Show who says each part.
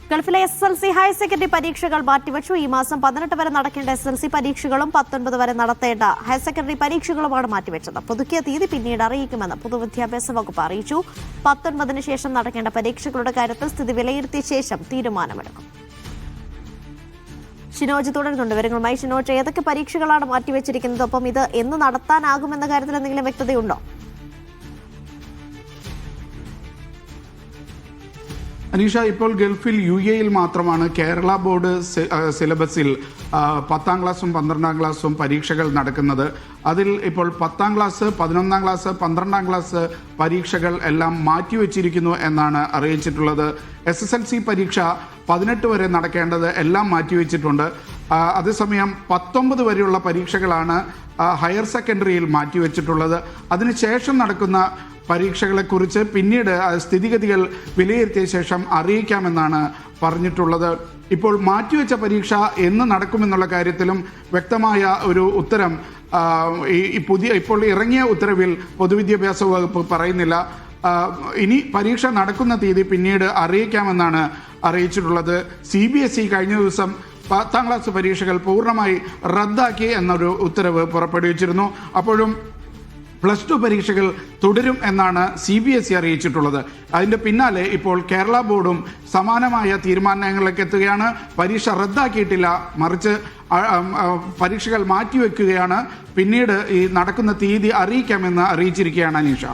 Speaker 1: ഗൾഫിലെ SSLC higher secondary പരീക്ഷകൾ മാറ്റിവെച്ചു. ഈ മാസം 18 വരെ നടക്കേണ്ട SSLC പരീക്ഷകളും 19 വരെ നടത്തേണ്ട ഹയർ സെക്കൻഡറി പരീക്ഷകളുമാണ് മാറ്റിവെച്ചത്. പുതുക്കിയ തീയതി പിന്നീട് അറിയിക്കുമെന്ന് പൊതുവിദ്യാഭ്യാസ വകുപ്പ് അറിയിച്ചു. 19-ന് ശേഷം നടക്കേണ്ട പരീക്ഷകളുടെ കാര്യത്തിൽ സ്ഥിതി വിലയിരുത്തിയ ശേഷം തീരുമാനമെടുക്കും. ഷിനോജ് തുടരുന്നുണ്ട് വിവരങ്ങളുമായി. ഷിനോജ്, ഏതൊക്കെ പരീക്ഷകളാണ് മാറ്റിവെച്ചിരിക്കുന്നത്? ഒപ്പം ഇത് എന്ന് നടത്താനാകുമെന്ന കാര്യത്തിൽ എന്തെങ്കിലും വ്യക്തതയുണ്ടോ?
Speaker 2: അനീഷ, ഇപ്പോൾ ഗൾഫിൽ UAE മാത്രമാണ് കേരള ബോർഡ് സിലബസിൽ 10ാം ക്ലാസ്സും 12ാം ക്ലാസ്സും പരീക്ഷകൾ നടക്കുന്നത്. അതിൽ ഇപ്പോൾ 10ാം ക്ലാസ്, 11ാം ക്ലാസ്, 12ാം ക്ലാസ് പരീക്ഷകൾ എല്ലാം മാറ്റിവെച്ചിരിക്കുന്നു എന്നാണ് അറിയിച്ചിട്ടുള്ളത്. SSLC പരീക്ഷ 18 വരെ നടക്കേണ്ടത് എല്ലാം മാറ്റിവെച്ചിട്ടുണ്ട്. അതേസമയം 19 വരെയുള്ള പരീക്ഷകളാണ് ഹയർ സെക്കൻഡറിയിൽ മാറ്റിവെച്ചിട്ടുള്ളത്. അതിനുശേഷം നടക്കുന്ന പരീക്ഷകളെക്കുറിച്ച് പിന്നീട് സ്ഥിതിഗതികൾ വിലയിരുത്തിയ ശേഷം അറിയിക്കാമെന്നാണ് പറഞ്ഞിട്ടുള്ളത്. ഇപ്പോൾ മാറ്റിവെച്ച പരീക്ഷ എന്ന് നടക്കുമെന്നുള്ള കാര്യത്തിലും വ്യക്തമായ ഒരു ഉത്തരം ഇപ്പോൾ ഇറങ്ങിയ ഉത്തരവിൽ പൊതുവിദ്യാഭ്യാസ വകുപ്പ് പറയുന്നില്ല. ഇനി പരീക്ഷ നടക്കുന്ന തീയതി പിന്നീട് അറിയിക്കാമെന്നാണ് അറിയിച്ചിട്ടുള്ളത്. CBSE കഴിഞ്ഞ ദിവസം 10ാം ക്ലാസ് പരീക്ഷകൾ പൂർണ്ണമായി റദ്ദാക്കി എന്നൊരു ഉത്തരവ് പുറപ്പെടുവിച്ചിരുന്നു. അപ്പോഴും +2 പരീക്ഷകൾ തുടരും എന്നാണ് CBSE അറിയിച്ചിട്ടുള്ളത്. അതിൻ്റെ പിന്നാലെ ഇപ്പോൾ കേരള ബോർഡും സമാനമായ തീരുമാനങ്ങളിലേക്ക് എത്തുകയാണ്. പരീക്ഷ റദ്ദാക്കിയിട്ടില്ല, മറിച്ച് പരീക്ഷകൾ മാറ്റിവെക്കുകയാണ്. പിന്നീട് ഈ നടക്കുന്ന തീയതി അറിയിക്കാമെന്ന് അറിയിച്ചിരിക്കുകയാണ് അനീഷ.